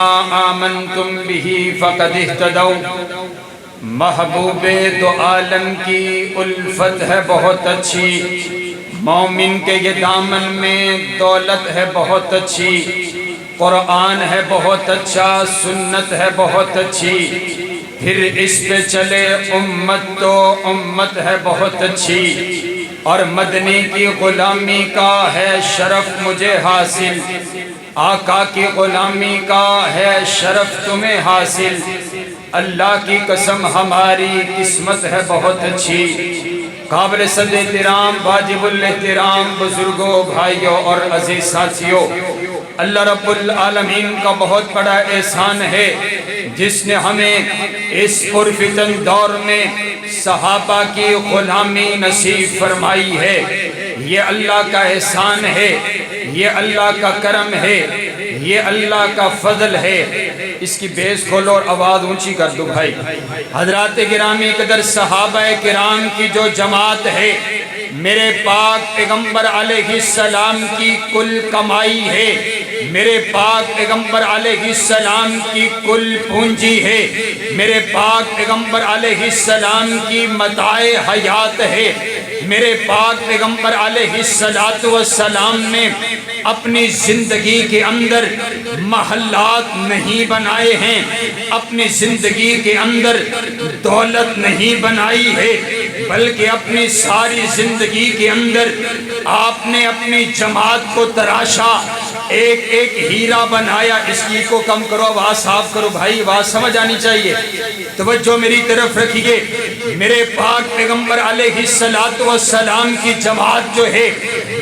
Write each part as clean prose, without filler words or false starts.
آمنتم به فقد اہتدوا۔ محبوب دو عالم کی الفت ہے بہت اچھی، مومن کے یہ دامن میں دولت ہے بہت اچھی، قرآن ہے بہت اچھا، سنت ہے بہت اچھی، پھر اس پہ چلے امت تو امت ہے بہت اچھی، اور مدنی کی غلامی کا ہے شرف مجھے حاصل، آقا کی غلامی کا ہے شرف تمہیں حاصل، اللہ کی قسم ہماری قسمت ہے بہت اچھی۔ قابل صد احترام واجب الاحترام بزرگوں، بھائیوں اور عزیز ساتھیوں، اللہ رب العالمین کا بہت بڑا احسان ہے جس نے ہمیں اس پرفتن دور میں صحابہ کی غلامی نصیب فرمائی ہے۔ یہ اللہ کا احسان ہے، یہ اللہ کا کرم ہے، یہ اللہ کا فضل ہے۔ اس کی بیس کھولو اور آواز اونچی کر دو بھائی۔ حضرات گرامی قدر صحابہ کرام کی جو جماعت ہے، میرے پاک پیغمبر علیہ السلام کی کل کمائی ہے، میرے پاک پیغمبر علیہ السلام کی کل پونجی ہے، میرے پاک پیغمبر علیہ السلام کی متاع حیات ہے۔ میرے پاک پیغمبر علیہ السلام نے اپنی زندگی کے اندر محلات نہیں بنائے ہیں، اپنی زندگی کے اندر دولت نہیں بنائی ہے، بلکہ اپنی ساری زندگی کے اندر آپ نے اپنی جماعت کو تراشا، ایک ایک ہیرا بنایا۔ اس کی کو کم کرو، آواز صاف کرو بھائی، آواز سمجھ آنی چاہیے، توجہ میری طرف رکھیے۔ میرے پاک پیغمبر علیہ السلام کی جماعت جو ہے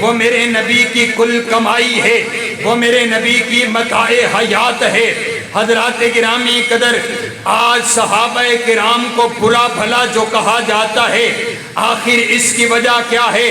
وہ میرے نبی کی کل کمائی ہے، وہ میرے نبی کی متاع حیات ہے۔ حضرات گرامی قدر، آج صحابہ کرام کو برا بھلا جو کہا جاتا ہے، آخر اس کی وجہ کیا ہے؟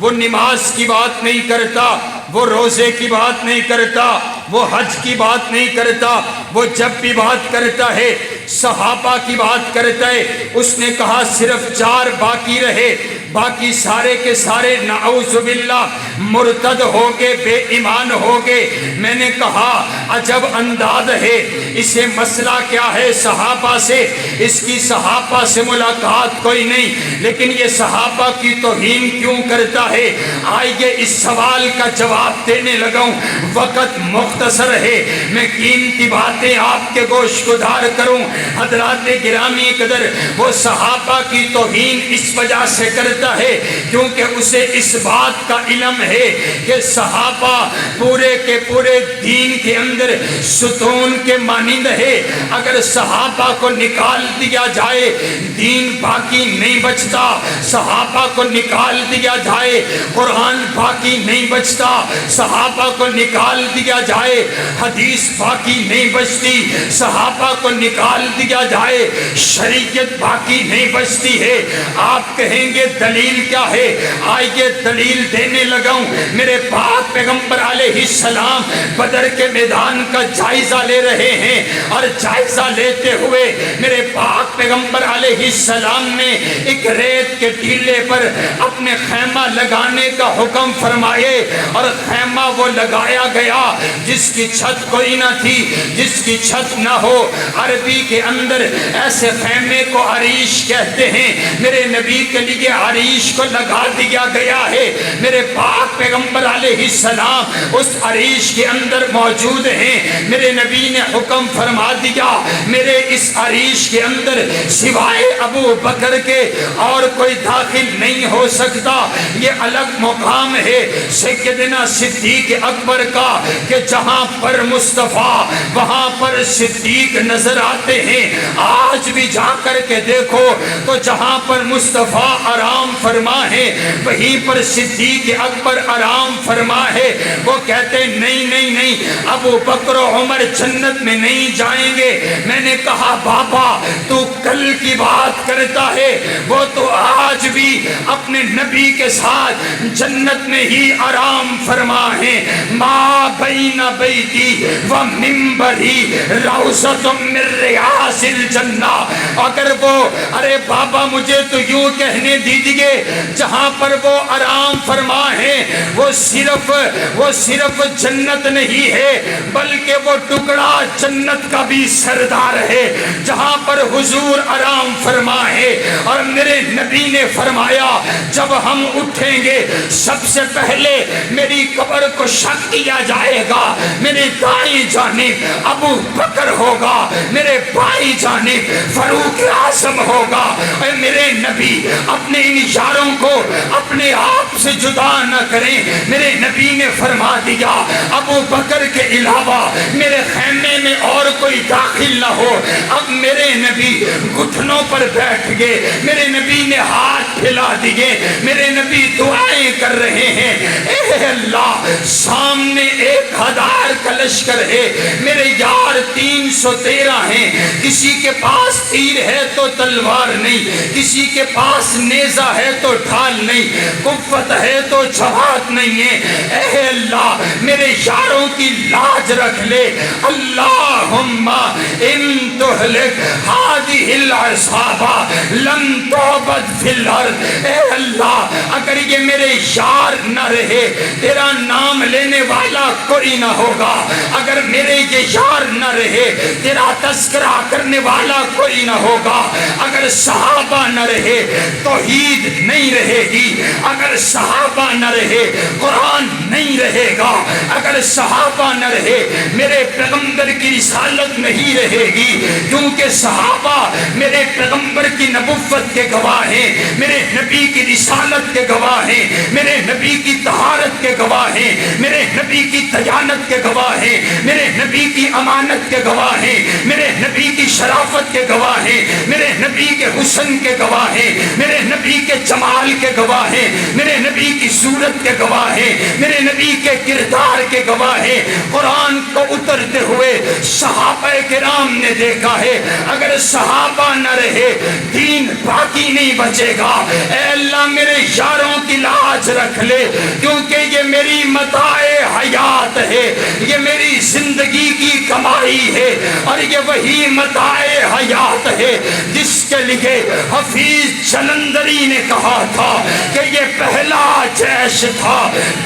وہ نماز کی بات نہیں کرتا، وہ روزے کی بات نہیں کرتا، وہ حج کی بات نہیں کرتا، وہ جب بھی بات کرتا ہے صحابہ کی بات کرتا ہے۔ اس نے کہا صرف 4 باقی رہے، باقی سارے کے سارے نعوذ باللہ مرتد ہو گئے، بے ایمان ہو گئے۔ میں نے کہا عجب انداز ہے، اسے مسئلہ کیا ہے صحابہ سے؟ اس کی صحابہ سے ملاقات کوئی نہیں، لیکن یہ صحابہ کی توہین کیوں کرتا ہے؟ آئیے اس سوال کا جواب دینے لگا ہوں، وقت مختصر ہے، میں قیمتی باتیں آپ کے گوش گزار کروں۔ حضرات گرامی قدر، وہ صحابہ کی توہین اس وجہ سے کرتا ہے کیونکہ اسے اس بات کا علم ہے کہ صحابہ پورے کے پورے دین کے اندر ستون کے مانند ہے۔ اگر صحابہ کو نکال دیا جائے دین باقی نہیں بچتا، صحابہ کو نکال دیا جائے قرآن باقی نہیں بچتا، صحابہ کو نکال دیا جائے حدیث باقی نہیں بچتی، صحابہ کو نکال دیا جائے شریعت باقی نہیں بچتی ہے۔ آپ کہیں گے دلیل کیا ہے؟ آئیے دلیل دینے لگا ہوں۔ میرے پاک پیغمبر علیہ السلام بدر کے میدان کا جائزہ لے رہے ہیں، اور جائزہ لیتے ہوئے میرے پاک پیغمبر علیہ السلام نے ایک ریت کے ٹیلے پر اپنے خیمہ لگانے کا حکم فرمائے، اور خیمہ وہ لگایا گیا جس کی چھت کوئی نہ تھی، جس کی چھت نہ ہو۔ عربی کے اندر ایسے خیمے کو عریش کہتے ہیں، میرے نبی کے لیے عریش کو لگا دیا گیا ہے۔ میرے پاک پیغمبر علیہ السلام اس عریش کے اندر موجود ہیں۔ میرے نبی نے حکم فرما دیا میرے اس عریش کے اندر سوائے ابو بکر کے اور کوئی داخل نہیں ہو سکتا۔ یہ الگ مقام ہے سیدنا صدیق اکبر کا کہ جہاں پر مصطفیٰ وہاں پر صدیق نظر آتے ہیں۔ آج بھی جا کر کے دیکھو تو جہاں پر مصطفیٰ آرام فرما ہے وہیں پر صدیق اکبر آرام فرما ہے۔ وہ کہتے نہیں نہیں نہیں، ابو بکر و عمر جنت میں نہیں جائیں گے۔ میں نے کہا بابا تو کل کی بات کرتا ہے، وہ تو آج بھی اپنے نبی کے ساتھ جنت میں ہی آرام فرما فرما ہے ما بین بیتی و منبری روضۃ من ریاض الجنہ. اگر وہ ارے بابا مجھے تو یوں کہنے دیجئے جہاں پر وہ آرام فرما ہے وہ صرف جنت نہیں ہے بلکہ وہ ٹکڑا جنت کا بھی سردار ہے. جہاں پر حضور آرام فرما ہے اور میرے نبی نے فرمایا جب ہم اٹھیں گے سب سے پہلے میری قبر کو شق کیا جائے گا. میرے دائیں جانب ابو بکر ہوگا, میرے بائیں جانب فاروق اعظم ہوگا. اے میرے نبی اپنے ان یاروں کو اپنے آپ سے جدا نہ کریں. میرے نبی نے فرما دیا ابو بکر کے علاوہ میرے خیمے میں اور کوئی داخل نہ ہو. اب میرے نبی گھٹنوں پر بیٹھ گئے, میرے نبی نے ہاتھ پھیلا دیے, میرے نبی دعائیں کر رہے ہیں. اے اللہ سامنے 1000 کا لشکر ہے, میرے یار 313 ہیں. کسی کے پاس تیر ہے تو تلوار نہیں, کسی کے پاس نیزہ ہے تو ڈھال نہیں, قوت ہے تو جواد نہیں ہے. اے اللہ میرے یاروں کی لاج رکھ لے. اللہم ان تہلک ہذہ العصابہ لن تعبد فی الارض. اے اللہ اگر یہ میرے یار نہ رہے تیرا نام لینے والا کوئی نہ ہوگا. اگر میرے یہ یار نہ رہے تیرا تذکرہ کرنے والا کوئی نہ ہوگا. اگر صحابہ نہ رہے توحید نہیں رہے گی, اگر صحابہ نہ رہے قرآن نہیں رہے گا, اگر صحابہ نہ رہے میرے پیغمبر کی رسالت نہیں رہے گی. کیونکہ صحابہ میرے پیغمبر کی نبوت کے گواہ ہیں, میرے نبی کی رسالت کے گواہ ہیں, میرے نبی کی طہارت کے گواہ ہیں, میرے نبی کی دیانت کے گواہ ہیں, میرے نبی کی امانت کے گواہ ہیں, میرے نبی کی شرافت کے گواہ ہیں, میرے نبی کے حسن کے گواہ ہیں, میرے نبی کے جمال کے گواہ ہیں, میرے نبی کی صورت کے گواہ ہیں, میرے نبی کے کردار کے گواہ ہیں. قرآن کو اترتے ہوئے صحابہ کرام نے دیکھا ہے. اگر صحابہ نہ رہے دین باقی نہیں بچے گا. اے اللہ میرے یاروں کی لاج رکھ لے, کیونکہ یہ میری متاع حیات ہے, یہ میری زندگی کی کمائی ہے, اور یہ وہی متاع حیات ہے جس کے لیے حفیظ جلندری نے کہا تھا کہ یہ پہلا جیش تھا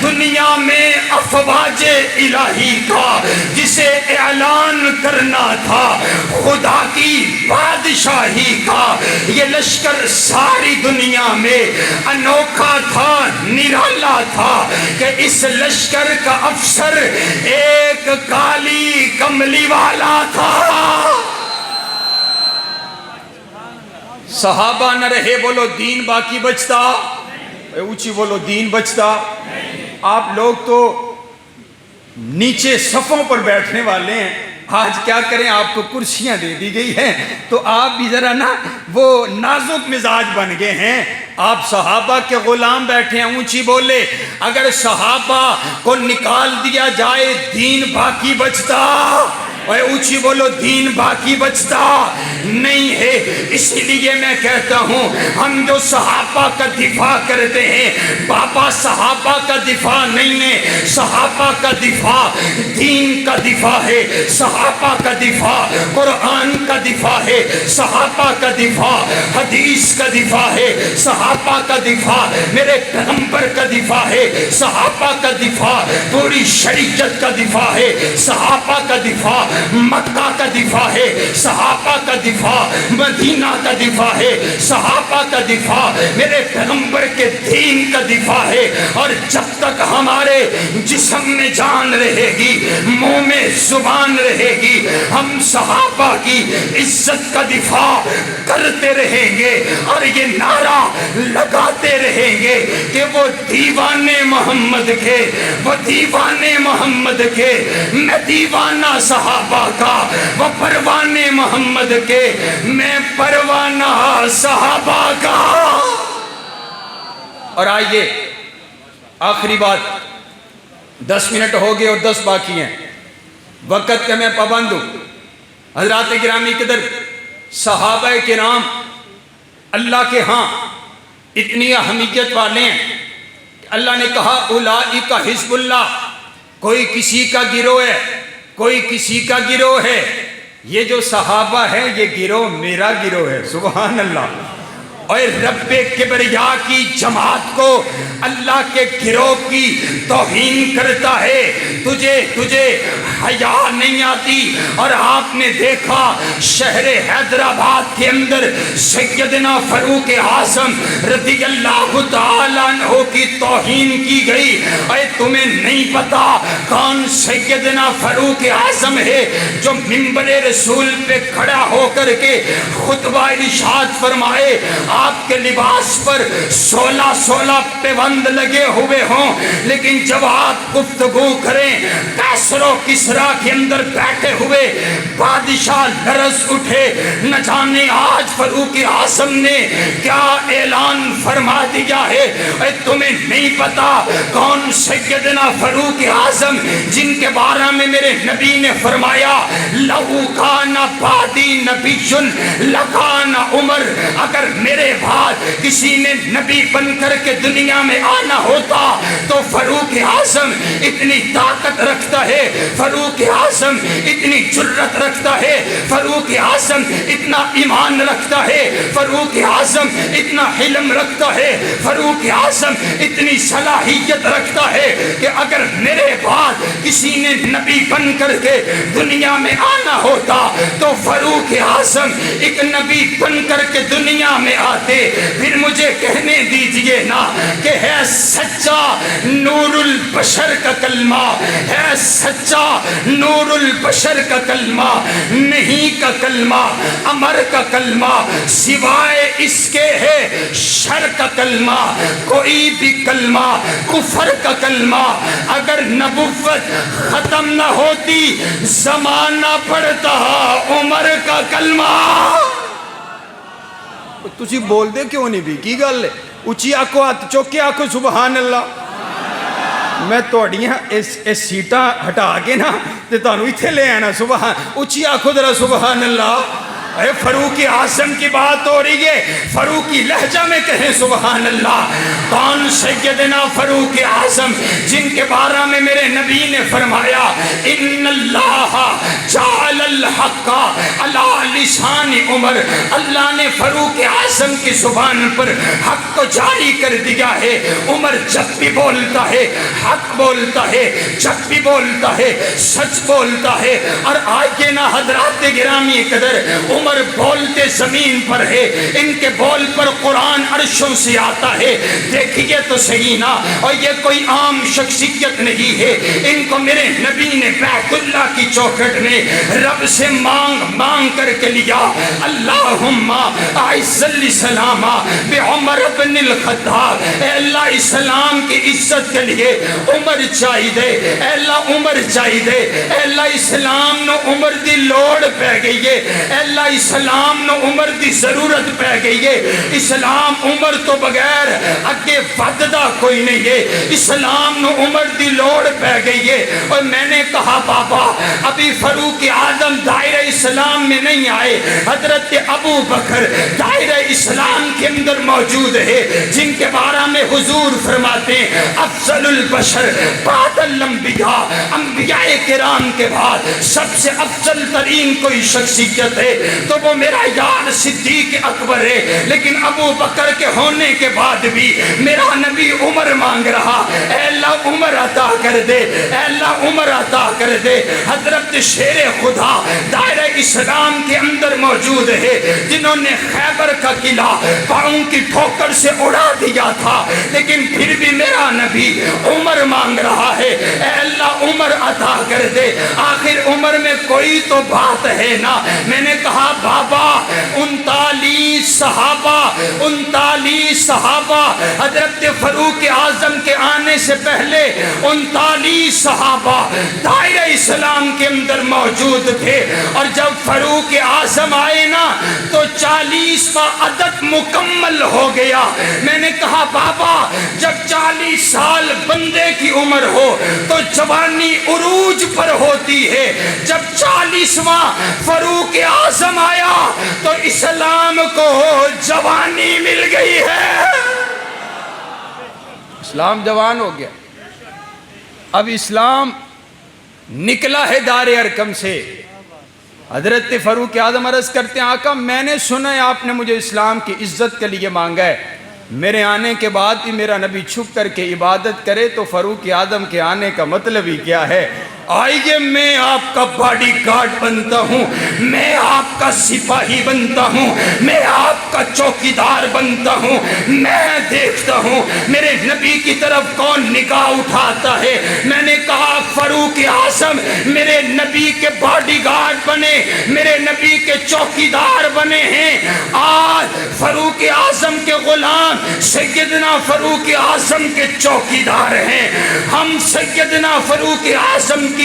دنیا میں افواج الہی کا, جسے اعلان کرنا تھا خدا کی بادشاہی کا. یہ لشکر ساری دنیا میں انوکھا تھا, نرالا تھا کہ اس لشکر کا افسر ایک کالی کملی والا تھا. صحابہ نہ رہے بولو دین باقی بچتا, اونچی بولو دین بچتا. آپ لوگ تو نیچے صفوں پر بیٹھنے والے ہیں, آج کیا کریں آپ کو کرسیاں دے دی گئی ہیں تو آپ بھی ذرا نا وہ نازک مزاج بن گئے ہیں. آپ صحابہ کے غلام بیٹھے ہیں, اونچی بولے اگر صحابہ کو نکال دیا جائے دین باقی بچتا. اور اونچی بولو دین باقی بچتا نہیں ہے. اس لیے میں کہتا ہوں ہم جو صحابہ کا دفاع کرتے ہیں, بابا صحابہ کا دفاع نہیں ہے, صحابہ کا دفاع دین کا دفاع ہے, صحابہ کا دفاع قرآن کا دفاع ہے, صحابہ کا دفاع حدیث کا دفاع ہے, صحابہ کا دفاع میرے پیغمبر کا دفاع ہے, صحابہ کا دفاع پوری شریعت کا دفاع ہے, صحابہ کا دفاع مکہ کا دفاع ہے, صحابہ کا دفاع مدینہ کا دفاع ہے, صحابہ کا دفاع میرے پیغمبر کے دین کا دفاع ہے. اور جب تک ہمارے جسم میں جان رہے گی, منہ میں زبان رہے گی, ہم صحابہ کی عزت کا دفاع کرتے رہیں گے اور یہ نعرہ لگاتے رہیں گے کہ وہ دیوانے محمد کے, وہ دیوانے محمد کے, میں دیوانہ صحابہ کا, وہ پروانے محمد کے, میں پروانہ صحابہ کا. اور آئیے آخری بات, 10 منٹ ہو گئے اور 10 باقی ہیں, وقت کا میں پابند ہوں. حضرات گرامی قدر, صحابہ کرام اللہ کے ہاں اتنی اہمیت والے ہیں کہ اللہ نے کہا اولئک حزب اللہ، کوئی کسی کا گروہ ہے، کوئی کسی کا گروہ ہے. یہ جو صحابہ ہے یہ گروہ میرا گروہ ہے. سبحان اللہ. اور رب کبریا کی جماعت کو اللہ کے گروہ کی توہین کرتا ہے. تجھے حیا نہیں آتی. اور آپ نے دیکھا شہر حیدرآباد کے اندر سیدنا فاروق اعظم رضی اللہ تعالیٰ عنہ کی توہین کی گئی. اور تمہیں نہیں پتا کون سیدنا فاروق اعظم ہے جو منبر رسول پہ کھڑا ہو کر کے خطبہ ارشاد فرمائے آپ کے لباس پر 16 پیوند لگے ہوئے ہوں، لیکن جب آپ گفتگو کریں کیسر و کسرا کے اندر بیٹھے ہوئے بادشاہ لرز اٹھے. نہ جانے آج فاروق اعظم نے کیا اعلان فرما دیا ہے. اے تمہیں نہیں پتا کون سیدنا فاروق اعظم جن کے بارے میں میرے نبی نے فرمایا لَوْ كَانَ بَعْدِي نَبِيٌّ لَكَانَ عمر. اگر میرے بعد کسی نے نبی بن کر کے دنیا میں آنا ہوتا تو فاروق اعظم اتنی طاقت رکھتا ہے، فاروق اعظم اتنی جرت رکھتا ہے، فاروق اعظم اتنا ایمان رکھتا ہے، فاروق اعظم اتنا حلم رکھتا ہے، فاروق اعظم اتنی صلاحیت رکھتا ہے کہ اگر میرے بعد کسی نے نبی بن کر کے دنیا میں آنا ہوتا تو فاروق اعظم ایک نبی بن کر کے دنیا میں آتے. پھر مجھے کہنے دیجئے نا کہ ہے سچا نور البشر کا کلمہ، ہے سچا نور البشر کا کلمہ، نہیں کا کلمہ، امر کا کلمہ، سوائے اس کے ہے شر کا کلمہ. کوئی بھی کلمہ کفر کا کلمہ. اگر نبوت ختم نہ ہوتی زمانہ پڑتا عمر کا کلمہ. تسی بول دے کیوں نہیں بھی کی گل ہے؟ اچھی آکو ہاتھ چوکے آکو سبحان اللہ. میں توڑیاں اس سیٹاں ہٹا کے نا تے تانوں ایتھے لے آنا. سبحان اچھی آکو ذرا سبحان اللہ. اے فاروق اعظم کی بات ہو رہی ہے، فاروقی لہجہ میں کہیں سبحان اللہ. کون سیدنا فاروق اعظم جن کے بارے میں میرے نبی نے فرمایا ان اللہ جعل الحق علی لسان عمر. اللہ نے فاروق اعظم کی زبان پر حق کو جاری کر دیا ہے. عمر جب بھی بولتا ہے حق بولتا ہے، جب بھی بولتا ہے سچ بولتا ہے. اور آگے نہ حضرات گرامی قدر عمر بولتے زمین پر ہے، ان کے بول پر قرآن عرشوں سے آتا ہے. دیکھیے تو صحیح نا. اور یہ کوئی عام شخصیت نہیں ہے، ان کو میرے نبی نے بیت اللہ کی چوکھٹ میں رب سے مانگ کر کے لیا اللہم اعز الاسلام بعمر بن الخطاب. اے اللہ اسلام کی عزت کے لیے عمر چاہیے، اے اللہ عمر چاہیے. اے اللہ اسلام نو عمر دی لوڑ پہ گئی ہے، اے اللہ اسلام نو عمر دی ضرورت پہ گئی ہے. اسلام عمر تو بغیر اگے وددا کوئی نہیں ہے. اسلام نو عمر دی لوڑ پہ گئی ہے. اور میں نے کہا بابا ابھی فاروق اعظم دائرہ اسلام میں نہیں آئے، حضرت ابو بکر دائرہ اسلام کے اندر موجود ہے، جن کے بارے میں حضور فرماتے ہیں افضل البشر بعد الانبیاء. انبیاء کرام کے بعد سب سے افضل ترین کوئی شخصیت ہے تو وہ میرا یار صدیق اکبر ہے. لیکن ابو بکر کے ہونے کے بعد بھی میرا نبی عمر مانگ رہا. اے اللہ عمر عطا کر دے، اے اللہ عمر عطا کر دے. حضرت شیر خدا دائرہ اسلام کے اندر موجود ہے، جنہوں نے خیبر کا قلعہ پاؤں کی ٹھوکر سے اڑا دیا تھا، لیکن پھر بھی میرا نبی عمر مانگ رہا ہے. اے اللہ عمر عطا کر دے. آخر عمر میں کوئی تو بات ہے نا. میں نے کہا بابا 39 صحابہ حضرت فاروق اعظم کے آنے سے پہلے 39 صحابہ دائرہ اسلام کے اندر موجود تھے. اور جب فاروق اعظم آئے نا تو 40واں عدد مکمل ہو گیا. میں نے کہا بابا جب 40 سال بندے کی عمر ہو تو جوانی عروج پر ہوتی ہے. جب 40واں فاروق اعظم آیا تو اسلام کو جوانی مل گئی ہے. اسلام جوان ہو گیا. اب اسلام نکلا ہے دار ارکم سے. حضرت فاروق اعظم عرض کرتے ہیں آقا میں نے سنا ہے آپ نے مجھے اسلام کی عزت کے لیے مانگا ہے, میرے آنے کے بعد بھی میرا نبی چھپ کر کے عبادت کرے تو فاروق اعظم کے آنے کا مطلب ہی کیا ہے؟ آئیے میں آپ کا باڈی گارڈ بنتا ہوں, میں آپ کا سپاہی بنتا ہوں, میں آپ کا چوکیدار بنتا ہوں, میں دیکھتا ہوں میرے نبی کی طرف کون نگاہ اٹھاتا ہے. میں نے کہا فاروق اعظم میرے نبی کے باڈی گارڈ بنے, میرے نبی کے چوکیدار بنے ہیں. آج فاروق اعظم کے غلام سیدنا فاروق اعظم کے چوکیدار ہیں. ہم سیدنا فاروق اعظم کی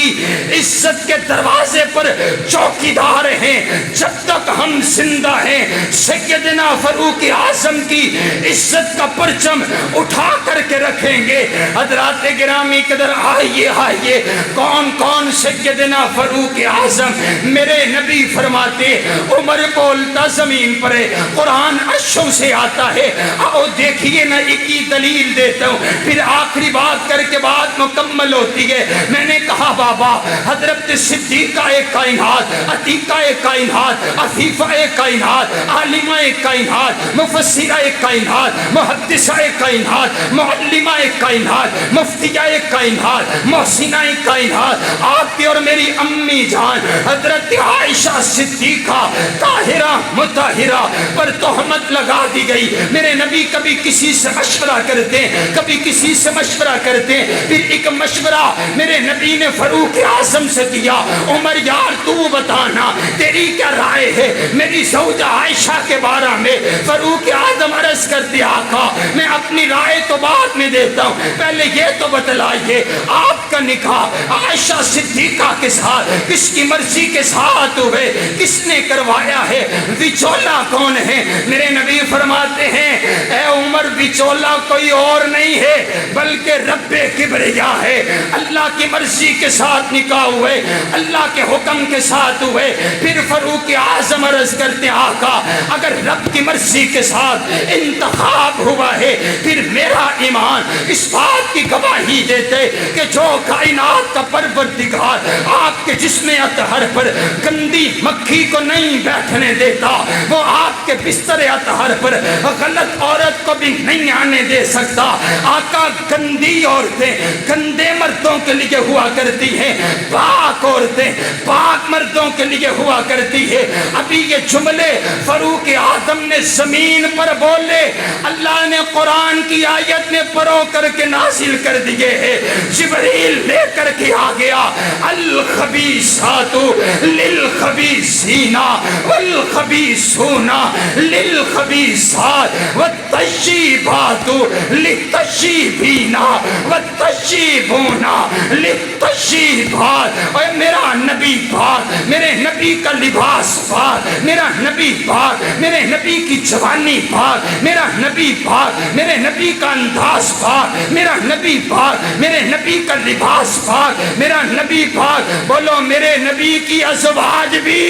عزت کے دروازے پر چوکیدار ہیں. جب تک ہم زندہ ہیں سیدنا فاروق اعظم کی عزت کا پرچم اٹھا کر کے رکھیں گے. حضرات گرامی قدر آئیے آئیے, کون کون سیدنا فاروق اعظم؟ میرے نبی فرماتے عمر بولتا زمین پر ہے, قرآن عرشوں سے آتا ہے. آؤ دیکھیے نا, ایک ہی دلیل دیتا ہوں پھر آخری بات کر کے بات مکمل ہوتی ہے. میں نے کہا بابا حضرت صدیقہ کائنات, عتیقہ کائنات, عفیفہ کائنات, عالمہ کائنات, مفسرہ کائنات, محدثہ کائنات, معلمہ کائنات, مفتیہ کائنات, محسنہ کائنات, آپ کی اور میری امی جان حضرت عائشہ صدیقہ طاہرہ مطہرہ پر تہمت لگا دی گئی. میرے نبی کبھی کسی سے مشورہ کرتے, کبھی کسی سے مشورہ کرتے, پھر ایک مشورہ میرے نبی نے فاروق اعظم سے کیا, عمر یار تو بتانا تیری کیا رائے ہے میری زوجہ عائشہ کے بارے میں. فاروق اعظم عرض کرتے آقا میں اپنی رائے تو بعد میں دیتا ہوں, پہلے یہ تو بتلائیے آپ کا نکاح عائشہ صدیقہ کے ساتھ کس کی مرضی کے ساتھ ہوئے, کس نے کروایا ہے, وچولا کون ہے؟ میرے نبی فرماتے ہیں اے عمر وچولا کوئی اور نہیں ہے بلکہ رب کبریا ہے. اللہ کی مرضی کے ساتھ نکاح ہوئے, اللہ کے حکم کے ساتھ ہوئے. پھر فاروق اعظم عرض کرتے آقا اگر رب کی مرضی کے ساتھ انتخاب ہوا ہے پھر میرا ایمان اس بات کی گواہی دیتے کہ جو کائنات کا پروردگار آپ کے جسم اطہر پر گندی مکھی کو نہیں بیٹھنے دیتا, وہ آپ کے بستر اطہر پر غلط عورت کو بھی نہیں آنے دے سکتا. آقا گندی عورتیں گندے مردوں کے لیے ہوا کرتی ہیں, پاک عورتیں پاک مردوں کے لیے ہوا کرتی ہے. ابھی یہ جملے فاروق اعظم نے زمین پر بولے, اللہ نے قرآن کی آیت میں پرو کر کے نازل کر دیے ہیں. جبریل لے کر کے آ گیا الخبیثات للخبیثین والخبیثون للخبیثات والطیبات للطیبین والطیبون للطیبات. اور میرا نبی پاک, میرے نبی کا لباس پاک, میرا نبی پاک, میرے نبی کی جوانی پاک, میرا نبی پاک, میرے نبی کا انداز پاک, میرا نبی پاک, میرے نبی کا لباس پاک, میرا نبی پاک. بولو میرے نبی کی ازواج بھی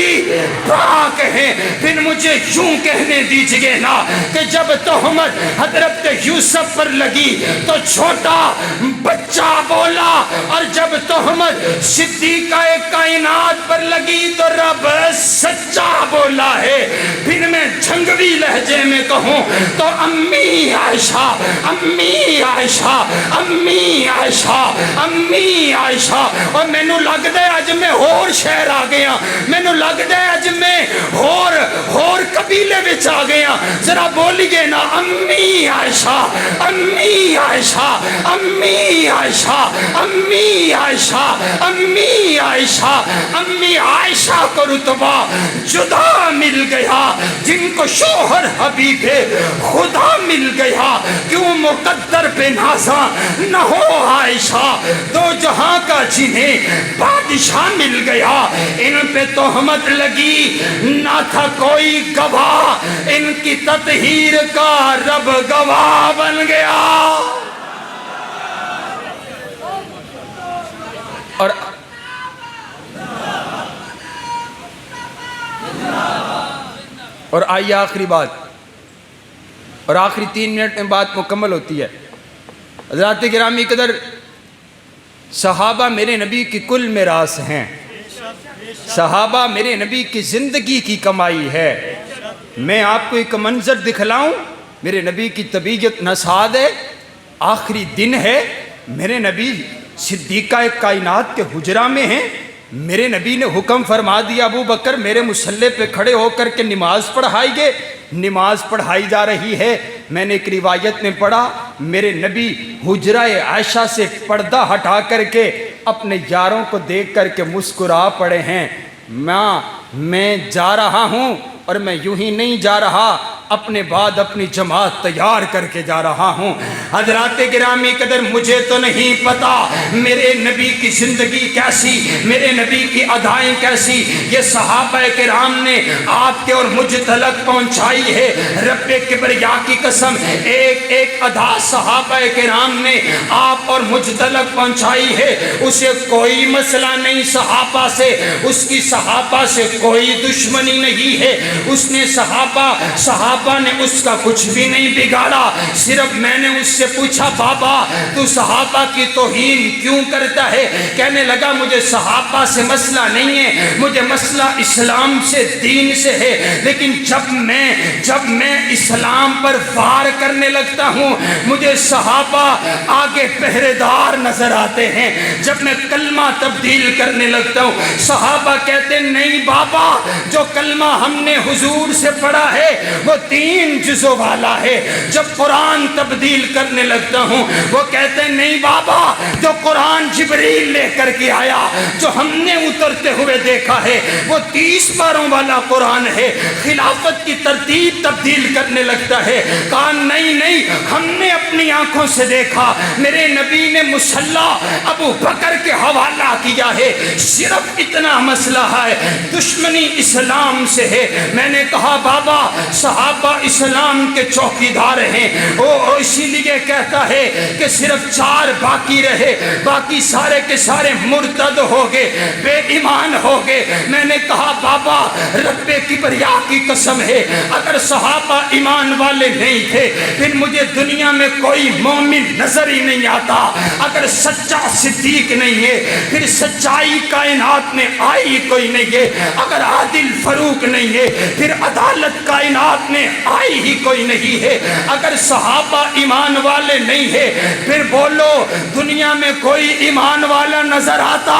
پاک ہیں. پھر مجھے یوں کہنے دیجئے نا کہ جب تہمت حضرت یوسف پر لگی تو چھوٹا بچہ بولا, اور جب تہمت صدیقہ کائنات پر لگی تو رب سچا بولا ہے. پھر میں جھنگوی لہجے میں کہوں تو امی عائشہ, امی عائشہ, امی عائشہ, امی عائشہ. اور مینوں لگدا ہے اج میں ہور شہر آ گیا, مینوں لگدا ہے اج میں ہور قبیلے وچ آ گیا. ذرا بولیے نا امی عائشہ, امی عائشہ, امی عائشہ, امی عائشہ, امی عائشہ. امی عائشہ کو رتبہ جدا مل گیا جن کو شوہر حبیب خدا مل گیا. کیوں مقدر پہ نازا نہ ہو عائشہ, دو جہاں کا جنہیں بادشاہ مل گیا. ان پہ تہمت لگی نہ تھا کوئی گواہ, ان کی تطہیر کا رب گواہ بن گیا. اور آئیے آخری بات, اور آخری 3 منٹ میں بات مکمل ہوتی ہے. حضرات گرامی قدر، صحابہ میرے نبی کی کل میراث ہیں، صحابہ میرے نبی کی زندگی کی کمائی ہے۔ میں آپ کو ایک منظر دکھلاؤں، میرے نبی کی طبیعت نساد ہے، آخری دن ہے، میرے نبی صدیقہ کائنات کے حجرہ میں ہیں، میرے نبی نے حکم فرما دیا ابو بکر میرے مصلی پہ کھڑے ہو کر کے نماز پڑھائیے۔ نماز پڑھائی جا رہی ہے، میں نے ایک روایت میں پڑھا میرے نبی حجرہ عائشہ سے پردہ ہٹا کر کے اپنے یاروں کو دیکھ کر کے مسکرا پڑے ہیں، ماں میں جا رہا ہوں اور میں یوں ہی نہیں جا رہا، اپنے بعد اپنی جماعت تیار کر کے جا رہا ہوں۔ حضرات گرامی قدر، مجھے تو نہیں پتا میرے نبی کی زندگی کیسی، میرے نبی کی ادائیں کیسی، یہ صحابہ کرام نے آپ کے اور مجھ تلک پہنچائی ہے۔ رب کبریا کی قسم، ایک ایک ادا صحابہ کرام نے آپ اور مجھ تلک پہنچائی ہے۔ اسے کوئی مسئلہ نہیں صحابہ سے، اس کی صحابہ سے کوئی دشمنی نہیں ہے، اس نے صحابہ نے اس کا کچھ بھی نہیں بگاڑا۔ صرف میں نے اس سے پوچھا بابا تو صحابہ کی توہین کیوں کرتا ہے؟ کہنے لگا مجھے صحابہ سے مسئلہ نہیں ہے، مجھے مسئلہ اسلام سے، دین سے ہے، لیکن جب میں اسلام پر وار کرنے لگتا ہوں مجھے صحابہ آگے پہرے دار نظر آتے ہیں۔ جب میں کلمہ تبدیل کرنے لگتا ہوں صحابہ کہتے نہیں بابا جو کلمہ ہم نے حضور سے پڑھا ہے وہ 3 جزوں والا ہے۔ جب قرآن تبدیل کرنے لگتا ہوں وہ کہتے ہیں نہیں بابا جو قرآن جبریل لے کر کے آیا، جو ہم نے اترتے ہوئے دیکھا ہے وہ 30 پاروں والا قرآن ہے۔ خلافت کی ترتیب تبدیل کرنے لگتا ہے، کہا نہیں ہم نے اپنی آنکھوں سے دیکھا، میرے نبی نے مصلی ابو بکر کے حوالہ کیا ہے۔ صرف اتنا مسئلہ ہے، دشمنی اسلام سے ہے۔ میں نے کہا بابا صحابہ اسلام کے چوکیدار ہیں، وہ اسی لیے کہتا ہے کہ صرف 4 باقی رہے، باقی سارے کے سارے مرتد ہو گئے، بے ایمان ہو گئے۔ میں نے کہا بابا رب کبریا کی قسم ہے اگر صحابہ ایمان والے نہیں تھے پھر مجھے دنیا میں کوئی مومن نظر ہی نہیں آتا۔ اگر سچا صدیق نہیں ہے پھر سچائی کائنات میں آئی کوئی نہیں ہے، اگر عادل فاروق نہیں ہے پھر عدالت کائنات میں آئی ہی کوئی نہیں ہے، اگر صحابہ ایمان والے نہیں ہے پھر بولو دنیا میں کوئی ایمان والا نظر آتا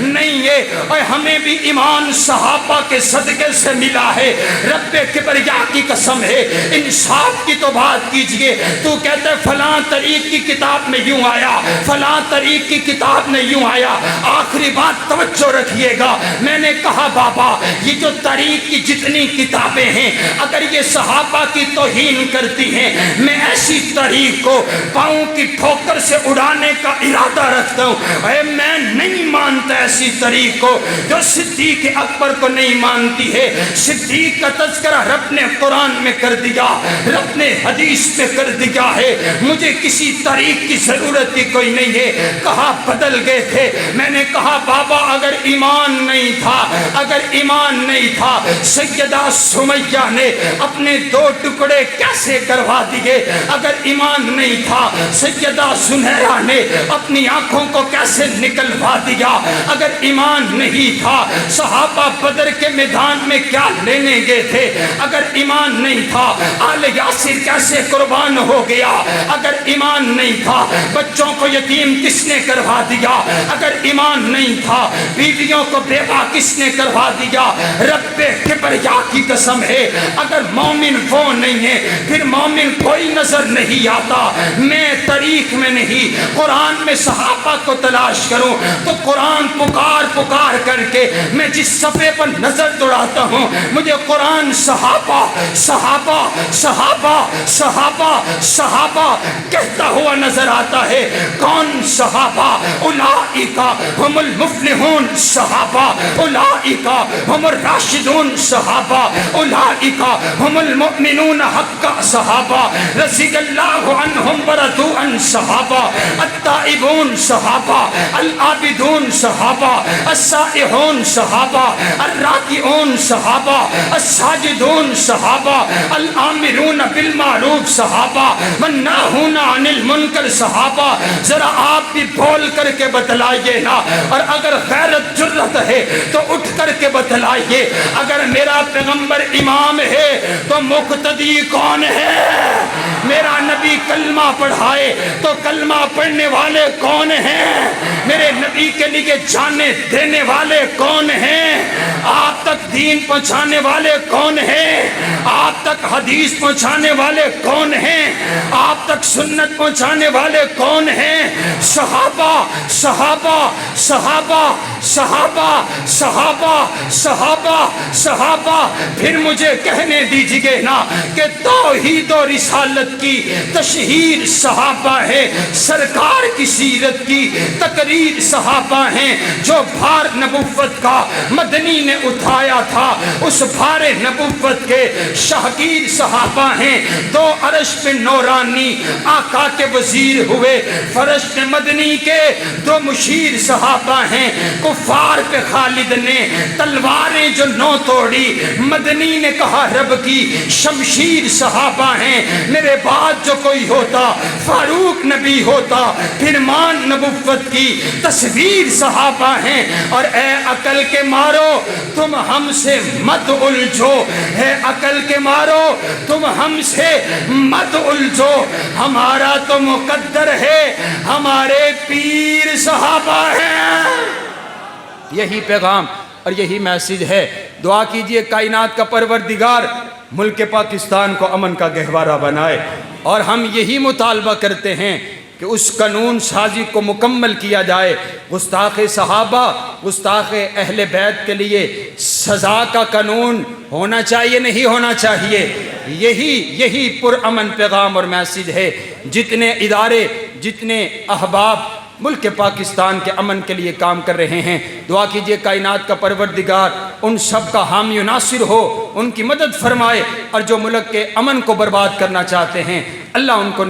نہیں ہے۔ اور ہمیں بھی ایمان صحابہ کے صدقے سے ملا ہے۔ رب کبریا کی قسم ہے انصاف کی تو بات کیجئے، تو کہتے فلاں طریق کی کتاب میں یوں آیا، فلاں طریق کی کتاب میں یوں آیا۔ آخری بات توجہ رکھیے گا، میں نے کہا بابا یہ جو طریق کی جتنی کتابیں ہیں اگر یہ صحابہ کی توہین کرتی ہیں میں ایسی طریق کو پاؤں کی ٹھوکر سے اڑانے کا ارادہ رکھتا ہوں۔ اے میں نہیں مانتا ایسی طریق کو جو صدیق اکبر کو نہیں مانتی ہے۔ صدیق کا تذکرہ رب نے قرآن میں کر دیا، رب نے حدیث میں کر دیا ہے، مجھے کسی طریق کی ضرورت ہی کوئی نہیں ہے۔ کہا بدل گئے تھے، میں نے کہا بابا اگر ایمان نہیں تھا سیدہ سمیہ نے اپنے 2 ٹکڑے کیسے کروا دیے؟ اگر ایمان نہیں تھا سیدہ سنیرہ نے اپنی آنکھوں کو کیسے نکلوا دیا؟ اگر ایمان نہیں تھا صحابہ بدر کے میدان میں کیا لینے گئے تھے؟ اگر ایمان نہیں تھا آل یاسر کیسے قربان ہو گیا؟ اگر ایمان نہیں تھا بچوں کو یتیم کس نے کروا دیا؟ اگر ایمان نہیں تھا بیویوں کو بیوہ کس نے کروا دیا؟ رب کبریا کی قسم ہے اگر مومن وہ نہیں ہے پھر مومن کوئی نظر نہیں آتا۔ میں تاریخ میں نہیں قرآن میں صحابہ کو تلاش کروں تو قرآن پکار کر کے میں جس صفحے پر نظر دوڑاتا ہوں مجھے قرآن صحابہ کہتا ہوا نظر آتا ہے۔ کون صحابہ؟ اولئک هم المفلحون صحابہ، اولئک هم الراشدون صحابہ، اولئک هم المؤمنون حقا صحابہ، رضی اللہ عنہم ورضوا عن صحابہ، التائبون صحابہ، العابدون صحابہ، السائحون صحابہ، الراکعون صحابہ، الساجدون صحابہ، الآمرون بالمعروف صحابہ، والناہون عن المنکر صحابہ۔ ذرا آپ بھی بول کر کے بتلائیے نا، اور اگر غیرت جرت ہے تو اٹھ کر کے بتلائیے، اگر میرا پیغمبر امام ہے تو مقتدی کون ہے؟ میرا نبی کلمہ پڑھائے تو کلمہ پڑھنے والے کون ہیں؟ میرے نبی کے لیے جانے دینے والے کون ہیں؟ آپ تک دین پہنچانے والے کون ہیں؟ آپ تک حدیث پہنچانے والے کون ہیں؟ آپ تک سنت پہنچانے والے کون ہیں؟ صحابہ صحابہ صحابہ صحابہ صحابہ صحابہ صحابہ۔ پھر مجھے کہنے دیجئے نا کہ توحید و رسالت کی تشہیر صحابہ ہے، سرکار کی سیرت کی تقریر صحابہ ہیں۔ جو بھار نبوت کا مدنی نے اٹھایا تھا، اس بھار نبوت کے شاہگیر صحابہ ہیں۔ دو عرش پہ نورانی آقا کے وزیر ہوئے، فرش پہ مدنی کے دو مشیر صحابہ ہیں۔ کفار پہ خالد نے تلواریں جو نو توڑی، مدنی نے کہا رب کی شمشیر صحابہ ہیں۔ میرے بعد جو کوئی ہوتا فاروق نبی ہوتا، پھر مان نبوت کی تصویر صحابہ ہیں۔ اور اے عقل کے مارو تم ہم سے مت الجھو، اے عقل کے مارو تم ہم سے مت الجھو، ہمارا تو مقدر ہے، ہمارے پیر صحابہ ہیں۔ یہی پیغام اور یہی میسیج ہے۔ دعا کیجئے کائنات کا پروردگار ملک پاکستان کو امن کا گہوارہ بنائے، اور ہم یہی مطالبہ کرتے ہیں کہ اس قانون سازی کو مکمل کیا جائے۔ گستاخ صحابہ، گستاخ اہل بیت کے لیے سزا کا قانون ہونا چاہیے، نہیں ہونا چاہیے؟ یہی پرامن پیغام اور میسیج ہے۔ جتنے ادارے، جتنے احباب ملک پاکستان کے امن کے لیے کام کر رہے ہیں، دعا کیجئے کائنات کا پروردگار ان سب کا حامی و ناصر ہو، ان کی مدد فرمائے، اور جو ملک کے امن کو برباد کرنا چاہتے ہیں اللہ ان کو